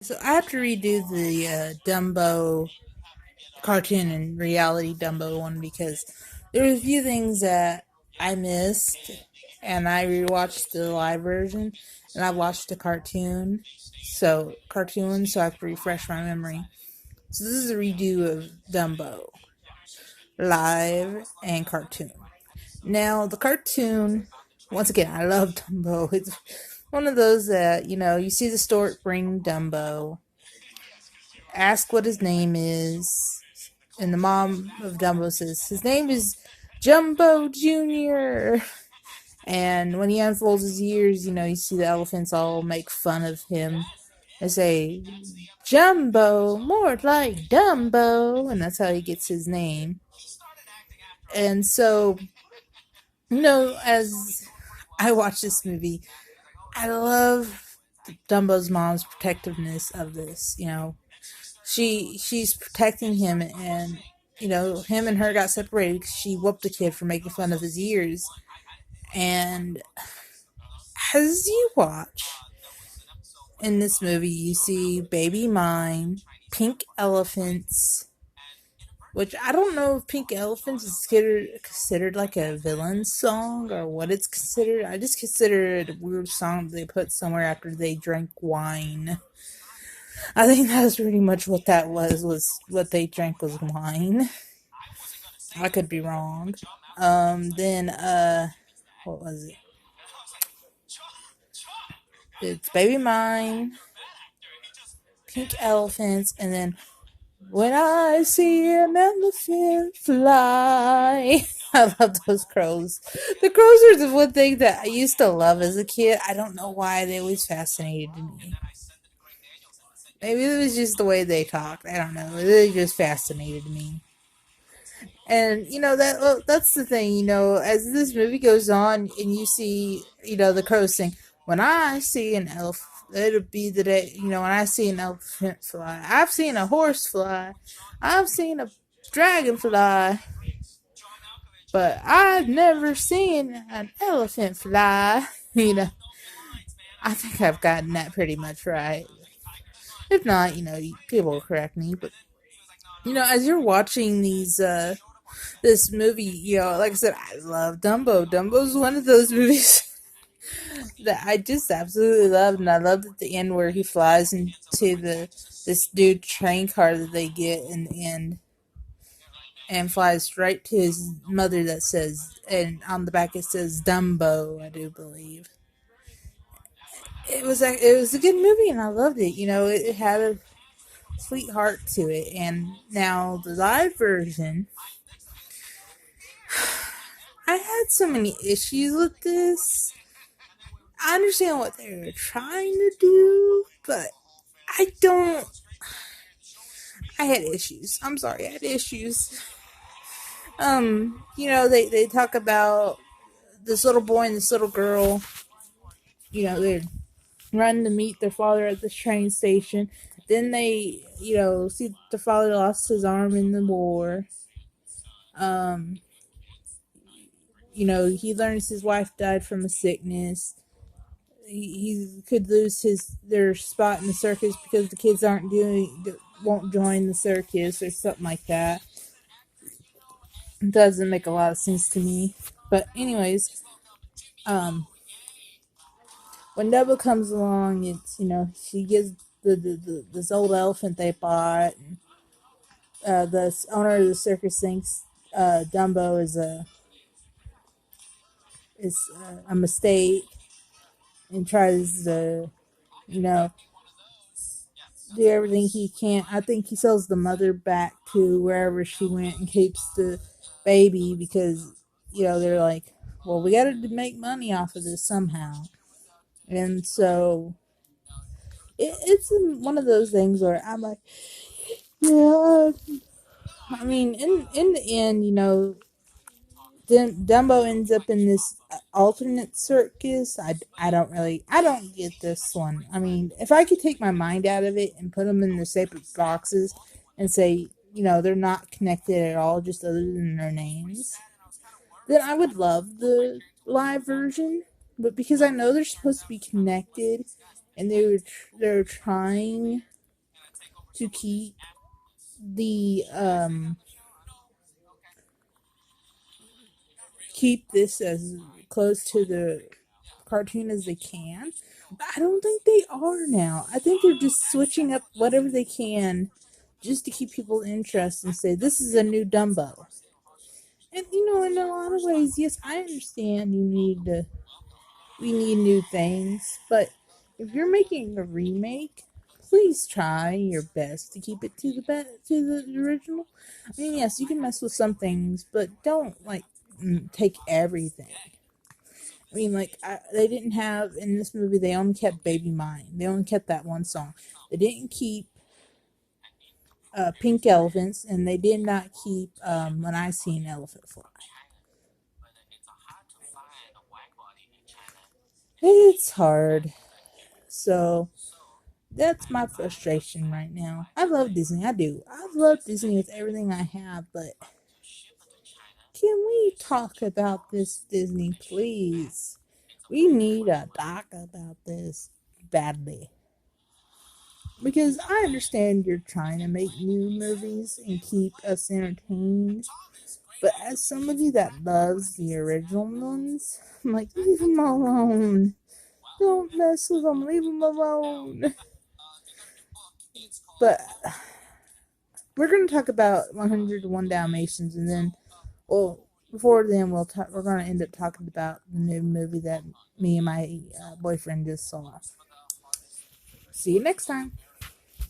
So I have to redo the Dumbo cartoon and reality Dumbo one because there were a few things that I missed, and I rewatched the live version, and I watched the cartoon, so I have to refresh my memory. So this is a redo of Dumbo, live and cartoon. Now the cartoon, once again, I love Dumbo. It's one of those that you see the stork bring Dumbo, ask what his name is, and the mom of Dumbo says his name is Jumbo Junior. And when he unfolds his ears, you see the elephants all make fun of him. They say Jumbo, more like Dumbo, and that's how he gets his name. And so, as I watch this movie, I love Dumbo's mom's protectiveness of this. She's protecting him, and him and her got separated because she whooped the kid for making fun of his ears. And as you watch in this movie, you see Baby Mine, Pink Elephants, which I don't know if Pink Elephants is considered like a villain song or what it's considered. I just consider it a weird song they put somewhere after they drank wine. I think that's pretty much what that was what they drank was wine. I could be wrong. Then what was it? It's Baby Mine, Pink Elephants, and then When I See an Elephant Fly. I love those crows. The crows are the one thing that I used to love as a kid. I don't know why they always fascinated me. Maybe it was just the way they talked. I don't know. They just fascinated me. And that's the thing. As this movie goes on, and you see the crows sing, "When I see an elf, it'll be the day." When I see an elephant fly, I've seen a horse fly, I've seen a dragonfly, but I've never seen an elephant fly. I think I've gotten that pretty much right. If not, people will correct me. But as you're watching this movie, like I said, I love Dumbo. Dumbo's one of those movies that I just absolutely love, and I love at the end where he flies into this dude train car that they get in the end, and flies right to his mother. That says, and on the back it says Dumbo, I do believe. It was a good movie, and I loved it. It had a sweet heart to it. And now the live version, I had so many issues with this. I understand what they were trying to do, but I don't. I had issues. I'm sorry, I had issues. They talk about this little boy and this little girl. They're running to meet their father at the train station. Then they, see the father lost his arm in the war. Um, he learns his wife died from a sickness. He could lose their spot in the circus because the kids won't join the circus or something like that. It doesn't make a lot of sense to me. But anyways, when Dumbo comes along, it's she gives this old elephant they bought. And, the owner of the circus thinks Dumbo is a mistake, and tries to you know do everything he can. I think he sells the mother back to wherever she went and keeps the baby because they're like, well, we got to make money off of this somehow. And so it's one of those things where I'm like, yeah. I mean, in the end, Dumbo ends up in this alternate circus. I don't get this one. I mean, if I could take my mind out of it and put them in the separate boxes and say, they're not connected at all, just other than their names, then I would love the live version. But because I know they're supposed to be connected, and they're trying to the keep this as close to the cartoon as they can. But I don't think they are now. I think they're just switching up whatever they can just to keep people interested and say this is a new Dumbo. And in a lot of ways, yes, I understand we need new things, but if you're making a remake, please try your best to keep it to the original. I mean, yes, you can mess with some things, but don't take everything. I mean, they didn't have in this movie. They only kept "Baby Mine." They only kept that one song. They didn't keep "Pink Elephants," and they did not keep "When I See an Elephant Fly." It's hard. So that's my frustration right now. I love Disney. I do. I love Disney with everything I have, but can we talk about this Disney, please? We need a talk about this badly. Because I understand you're trying to make new movies and keep us entertained, but as somebody that loves the original ones, I'm like, leave them alone. Don't mess with them. Leave them alone. But we're going to talk about 101 Dalmatians, and then, well, before then, we're going to end up talking about the new movie that me and my boyfriend just saw. See you next time.